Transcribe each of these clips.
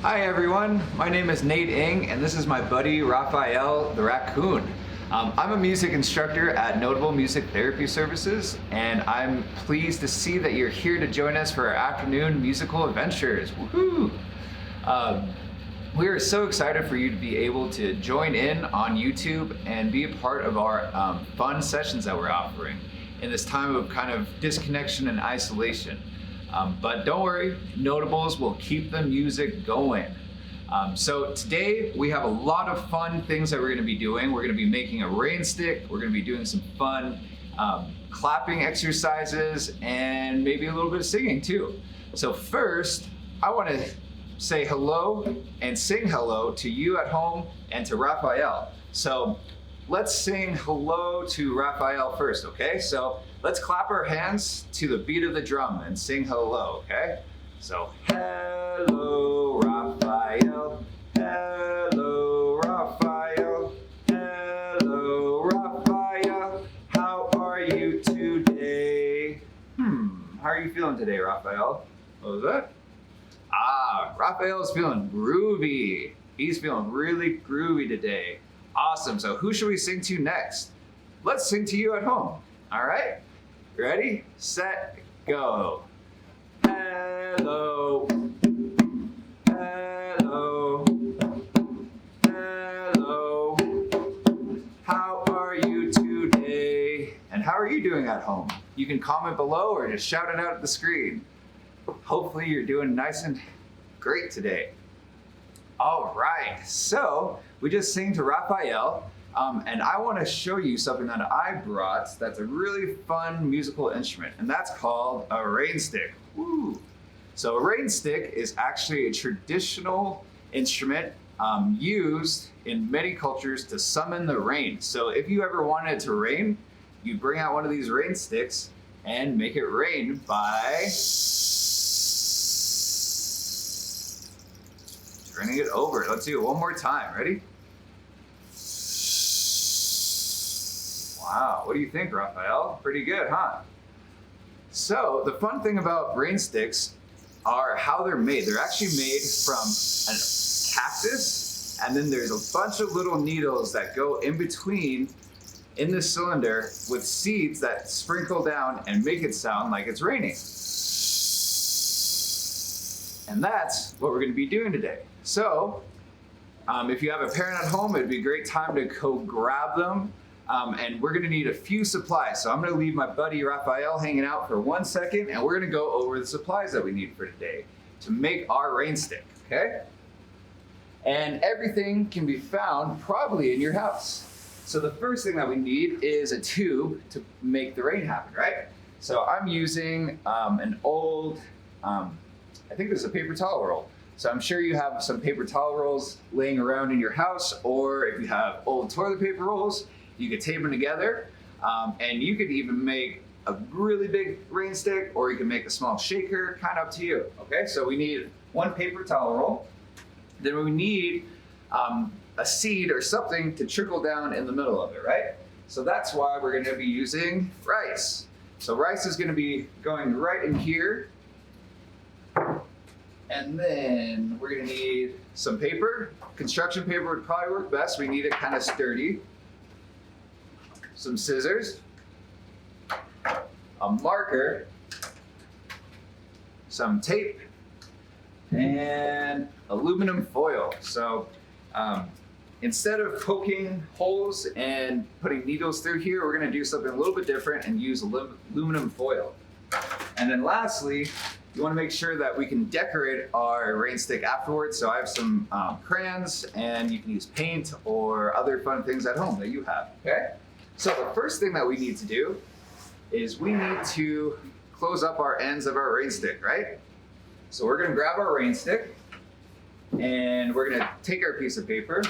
Hi everyone, my name is Nate Ng and this is my buddy Raphael the Raccoon. I'm a music instructor at Notable Music Therapy Services and I'm pleased to see that you're here to join us for our afternoon musical adventures. Woohoo! We are so excited for you to be able to join in on YouTube and be a part of our fun sessions that we're offering in this time of kind of disconnection and isolation. But don't worry, Notables will keep the music going. So today we have a lot of fun things that we're going to be doing. We're going to be making a rain stick. We're going to be doing some fun clapping exercises and maybe a little bit of singing too. So first, I want to say hello and sing hello to you at home and to Raphael. So let's sing hello to Raphael first, okay? So let's clap our hands to the beat of the drum and sing hello, okay? So hello, Raphael. Hello, Raphael. Hello, Raphael. How are you today? How are you feeling today, Raphael? What was that? Raphael's feeling groovy. He's feeling really groovy today. Awesome, so who should we sing to next? Let's sing to you at home, all right? Ready, set, go. Hello, hello, hello. How are you today? And how are you doing at home? You can comment below or just shout it out at the screen. Hopefully you're doing nice and great today. All right, so we just sang to Raphael, and I want to show you something that I brought that's a really fun musical instrument, and that's called a rain stick. Woo. So a rain stick is actually a traditional instrument used in many cultures to summon the rain. So if you ever wanted it to rain, you bring out one of these rain sticks and make it rain by turning it over. Let's do it one more time. Ready? Wow, what do you think, Raphael? Pretty good, huh? So the fun thing about rain sticks are how they're made. They're actually made from a cactus, and then there's a bunch of little needles that go in between in the cylinder with seeds that sprinkle down and make it sound like it's raining. And that's what we're going to be doing today. So if you have a parent at home, it'd be a great time to go grab them. And we're going to need a few supplies. So I'm going to leave my buddy Raphael hanging out for 1 second, and we're going to go over the supplies that we need for today to make our rain stick, okay? And everything can be found probably in your house. So the first thing that we need is a tube to make the rain happen, right? So I'm using an old, I think this is a paper towel roll. So I'm sure you have some paper towel rolls laying around in your house, or if you have old toilet paper rolls, you could tape them together, and you could even make a really big rain stick, or you can make a small shaker, kind of up to you, okay? So we need one paper towel roll. Then we need a seed or something to trickle down in the middle of it, right? So that's why we're gonna be using rice. So rice is gonna be going right in here. And then we're gonna need some paper. Construction paper would probably work best. We need it kind of sturdy. Some scissors, a marker, some tape, and aluminum foil. So instead of poking holes and putting needles through here, we're gonna do something a little bit different and use aluminum foil. And then lastly, you want to make sure that we can decorate our rain stick afterwards. So I have some crayons, and you can use paint or other fun things at home that you have, okay? So the first thing that we need to do is we need to close up our ends of our rain stick, right? So we're gonna grab our rain stick, and we're gonna take our piece of paper,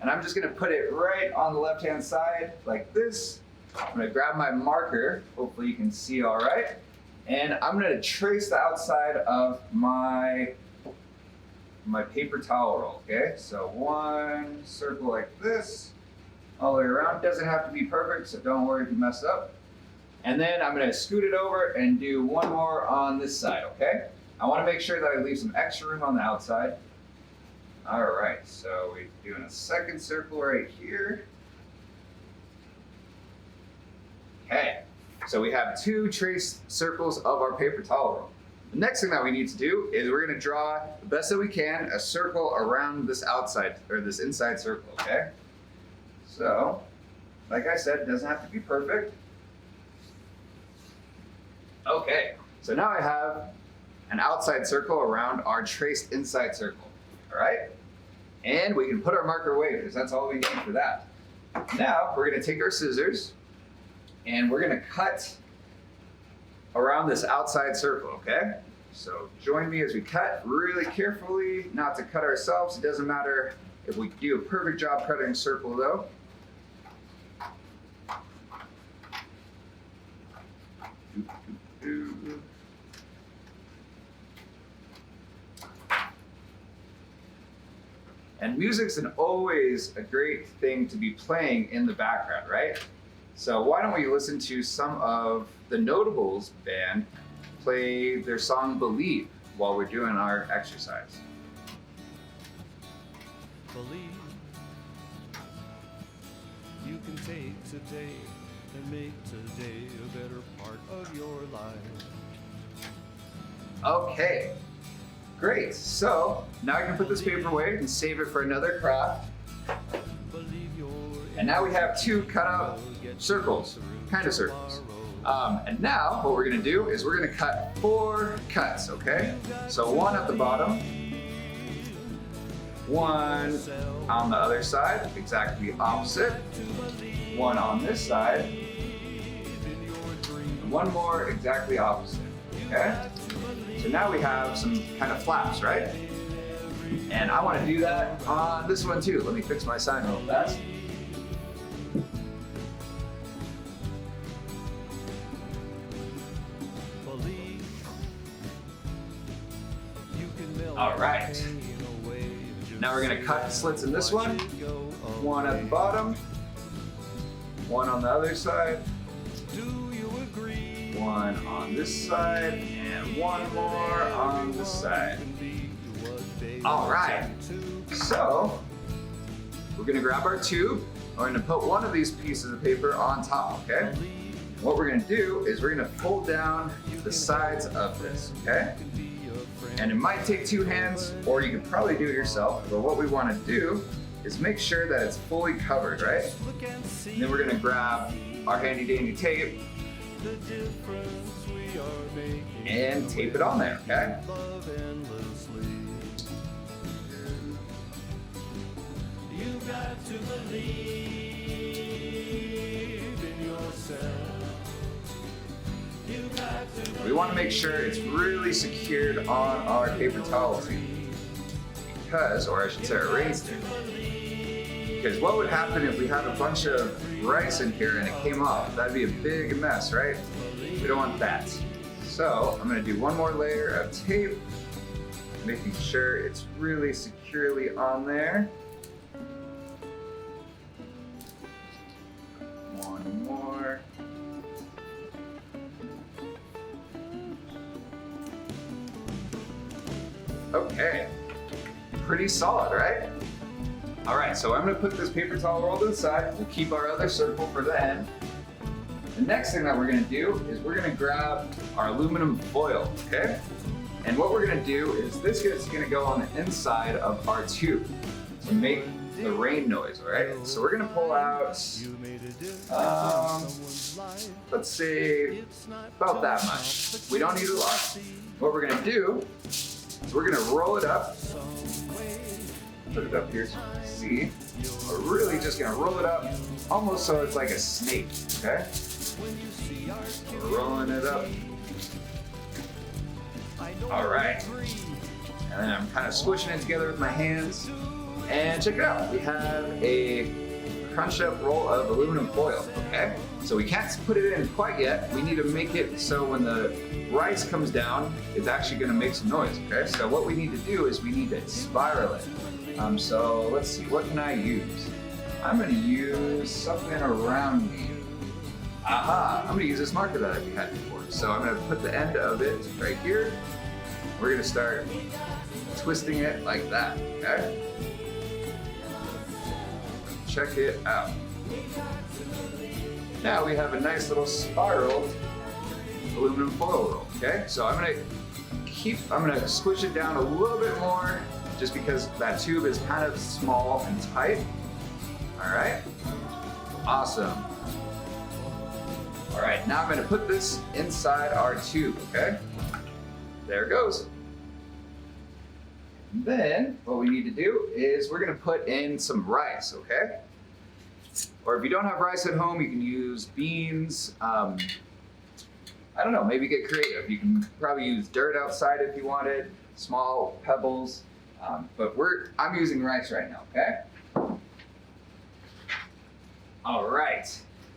and I'm just gonna put it right on the left-hand side like this. I'm gonna grab my marker, hopefully you can see all right, and I'm gonna trace the outside of my paper towel roll, okay? So one circle like this, all the way around. Doesn't have to be perfect, so don't worry if you mess up. And then I'm gonna scoot it over and do one more on this side, okay? I wanna make sure that I leave some extra room on the outside. All right, so we're doing a second circle right here. Okay, so we have 2 traced circles of our paper towel roll. The next thing that we need to do is we're gonna draw the best that we can a circle around this outside or this inside circle, okay? So, like I said, it doesn't have to be perfect. Okay, so now I have an outside circle around our traced inside circle, all right? And we can put our marker away because that's all we need for that. Now, we're gonna take our scissors and we're gonna cut around this outside circle, okay? So join me as we cut really carefully, not to cut ourselves. It doesn't matter if we do a perfect job cutting a circle though. And music's always a great thing to be playing in the background, right? So why don't we listen to some of the Notables band play their song Believe while we're doing our exercise. Believe you can take today and make today a better part of your life. Okay, great. So now I can put this paper away and save it for another craft. And now we have 2 cut out circles, kind of circles. And now what we're gonna do is we're gonna cut 4 cuts, okay? So 1 at the bottom, 1 on the other side, exactly opposite, 1 on this side, and 1 more exactly opposite, okay? So now we have some kind of flaps, right? And I wanna do that on this one too. Let me fix my sign real fast. All right. Now we're gonna cut slits in this one. 1 at the bottom, 1 on the other side, 1 on this side, and 1 more on this side. All right. So we're gonna grab our tube. We're gonna put one of these pieces of paper on top, okay? What we're gonna do is we're gonna fold down the sides of this, okay? And it might take 2 hands, or you could probably do it yourself, but what we want to do is make sure that it's fully covered, right? And then we're going to grab our handy dandy tape and tape it on there, okay? You got to believe in yourself. We want to make sure it's really secured on our paper towel tube, because, or I should say our raised it. Because what would happen if we had a bunch of rice in here and it came off? That'd be a big mess, right? We don't want that. So I'm going to do 1 more layer of tape, making sure it's really securely on there. 1 more. Okay, pretty solid, right? All right, so I'm gonna put this paper towel roll to the side. We'll keep our other circle for the end. The next thing that we're gonna do is we're gonna grab our aluminum foil, okay? And what we're gonna do is this is gonna go on the inside of our tube to make the rain noise, all right? So we're gonna pull out, let's say about that much. We don't need a lot. What we're gonna do, we're gonna roll it up, put it up here so you can see. We're really just gonna roll it up almost so it's like a snake, okay? We're rolling it up. All right. And then I'm kind of squishing it together with my hands. And check it out, we have a crunched up roll of aluminum foil, okay? So we can't put it in quite yet. We need to make it so when the rice comes down, it's actually gonna make some noise, okay? So what we need to do is we need to spiral it. So let's see, what can I use? I'm gonna use something around me. Aha, I'm gonna use this marker that I've had before. So I'm gonna put the end of it right here. We're gonna start twisting it like that, okay? Check it out. Now we have a nice little spiraled aluminum foil roll, okay? So I'm gonna squish it down a little bit more just because that tube is kind of small and tight. All right, awesome. All right, now I'm gonna put this inside our tube, okay? There it goes. And then what we need to do is we're gonna put in some rice, okay? Or if you don't have rice at home, you can use beans. I don't know, maybe get creative. You can probably use dirt outside if you wanted, small pebbles. But I'm using rice right now, okay? All right,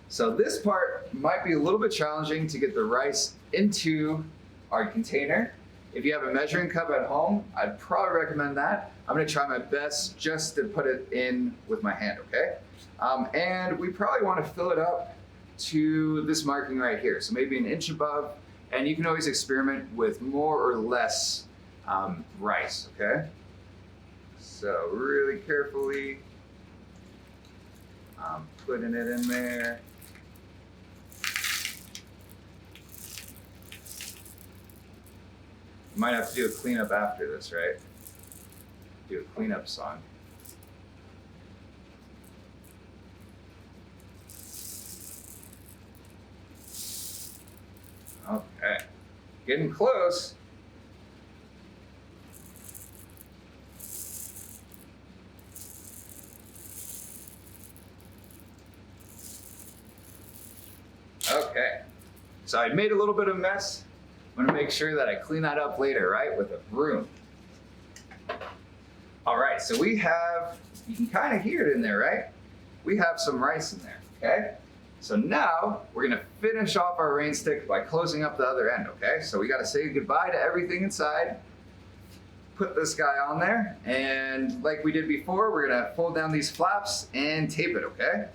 so this part might be a little bit challenging to get the rice into our container. If you have a measuring cup at home, I'd probably recommend that. I'm gonna try my best just to put it in with my hand, okay? And we probably wanna fill it up to this marking right here. So maybe 1 inch above, and you can always experiment with more or less rice, okay? So really carefully putting it in there. You might have to do a cleanup after this, right? Do a cleanup song. Okay, getting close. Okay, so I made a little bit of a mess. I'm gonna make sure that I clean that up later, right, with a broom. All right, so we have, you can kind of hear it in there, right? We have some rice in there, okay? So now we're gonna finish off our rain stick by closing up the other end, okay? So we gotta say goodbye to everything inside, put this guy on there, and like we did before, we're gonna fold down these flaps and tape it, okay?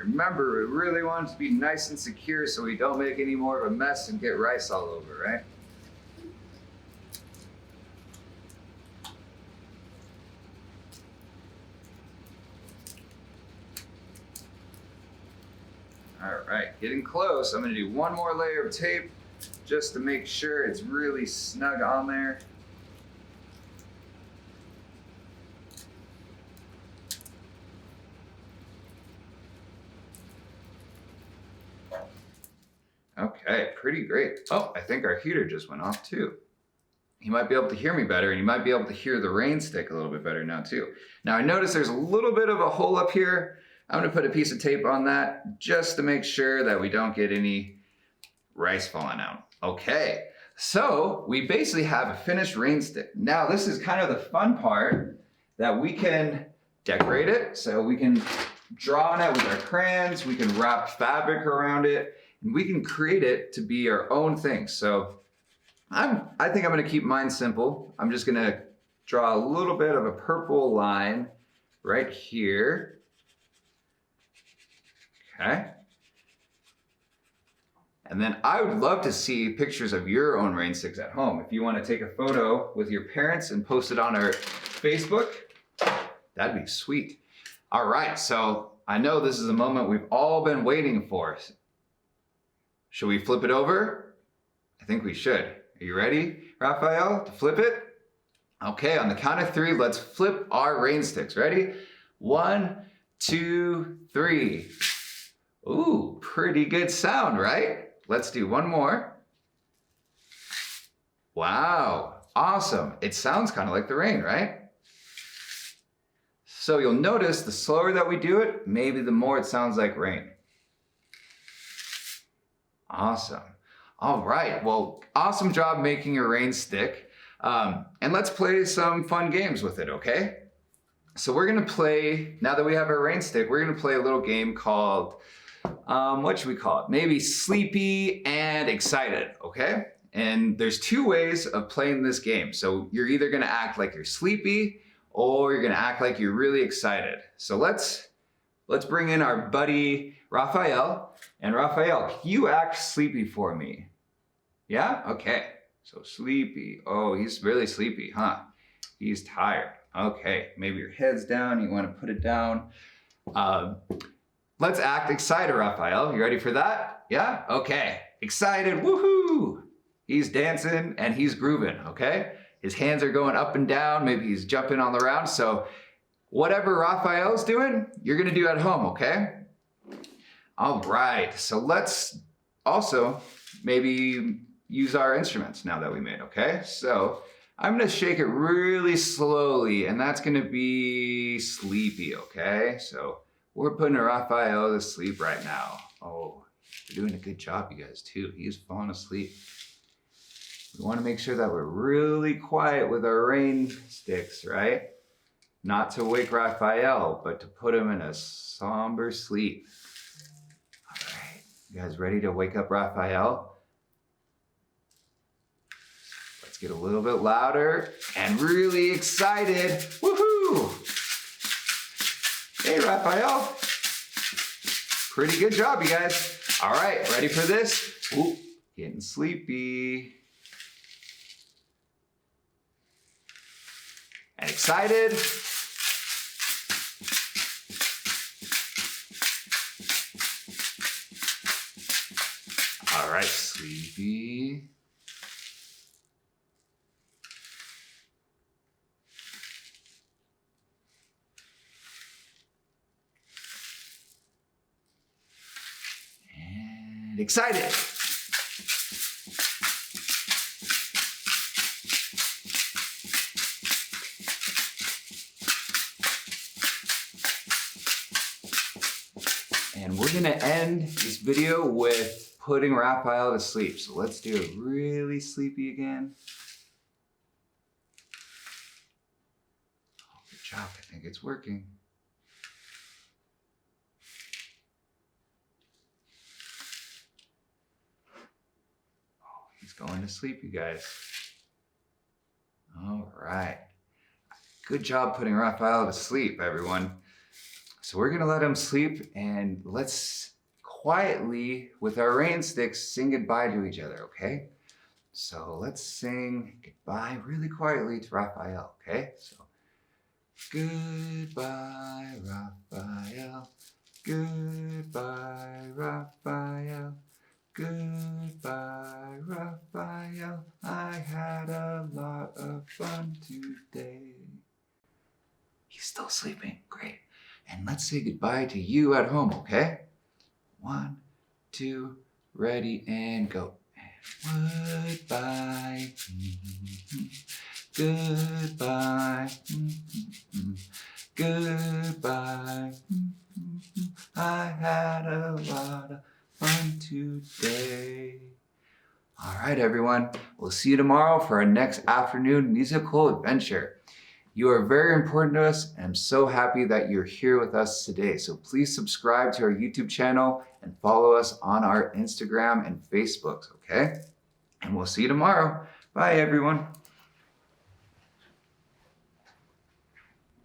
Remember, we really want it to be nice and secure so we don't make any more of a mess and get rice all over, right? All right, getting close. I'm gonna do one more layer of tape just to make sure it's really snug on there. Okay, pretty great. Oh, I think our heater just went off too. You might be able to hear me better, and you might be able to hear the rain stick a little bit better now too. Now I notice there's a little bit of a hole up here. I'm gonna put a piece of tape on that just to make sure that we don't get any rice falling out. Okay, so we basically have a finished rain stick. Now this is kind of the fun part, that we can decorate it. So we can draw on it with our crayons, we can wrap fabric around it, and we can create it to be our own thing. So I think I'm gonna keep mine simple. I'm just gonna draw a little bit of a purple line right here. Okay. And then I would love to see pictures of your own rain sticks at home. If you wanna take a photo with your parents and post it on our Facebook, that'd be sweet. All right, so I know this is a moment we've all been waiting for. Should we flip it over? I think we should. Are you ready, Raphael, to flip it? Okay, on the count of 3, let's flip our rain sticks. Ready? 1, 2, 3. Ooh, pretty good sound, right? Let's do one more. Wow, awesome. It sounds kind of like the rain, right? So you'll notice the slower that we do it, maybe the more it sounds like rain. Awesome. All right, well, awesome job making a rain stick. And let's play some fun games with it, okay? So we're gonna play, now that we have our rain stick, we're gonna play a little game called what should we call it? Maybe sleepy and excited, okay? And there's two ways of playing this game. So you're either gonna act like you're sleepy or you're gonna act like you're really excited. So let's bring in our buddy Raphael. And Raphael, can you act sleepy for me? Yeah? Okay. So sleepy. Oh, he's really sleepy, huh? He's tired. Okay, maybe your head's down, you wanna put it down. Let's act excited, Raphael. You ready for that? Yeah? Okay. Excited, woohoo! He's dancing and he's grooving, okay? His hands are going up and down, maybe he's jumping on the round. So whatever Raphael's doing, you're gonna do at home, okay? All right, so let's also maybe use our instruments now that we made, okay? So I'm gonna shake it really slowly, and that's gonna be sleepy, okay? So we're putting Raphael to sleep right now. Oh, you're doing a good job, you guys, too. He's falling asleep. We wanna make sure that we're really quiet with our rain sticks, right? Not to wake Raphael, but to put him in a somber sleep. All right, you guys ready to wake up Raphael? Let's get a little bit louder and really excited. Woohoo! Hey, Raphael. Pretty good job, you guys. All right, ready for this? Ooh, getting sleepy. And excited. All right, sleepy. And excited. And we're gonna end this video with putting Raphael to sleep. So let's do it really sleepy again. Oh, good job, I think it's working. Oh, he's going to sleep, you guys. All right. Good job putting Raphael to sleep, everyone. So we're gonna let him sleep, and let's quietly, with our rain sticks, sing goodbye to each other, okay? So let's sing goodbye really quietly to Raphael, okay? So, goodbye, Raphael. Goodbye, Raphael. Goodbye, Raphael. I had a lot of fun today. He's still sleeping, great. And let's say goodbye to you at home, okay? 1, 2, ready, and go. And goodbye. Goodbye. Goodbye. I had a lot of fun today. All right, everyone. We'll see you tomorrow for our next afternoon musical adventure. You are very important to us, and I'm so happy that you're here with us today. So please subscribe to our YouTube channel and follow us on our Instagram and Facebook, okay? And we'll see you tomorrow. Bye, everyone.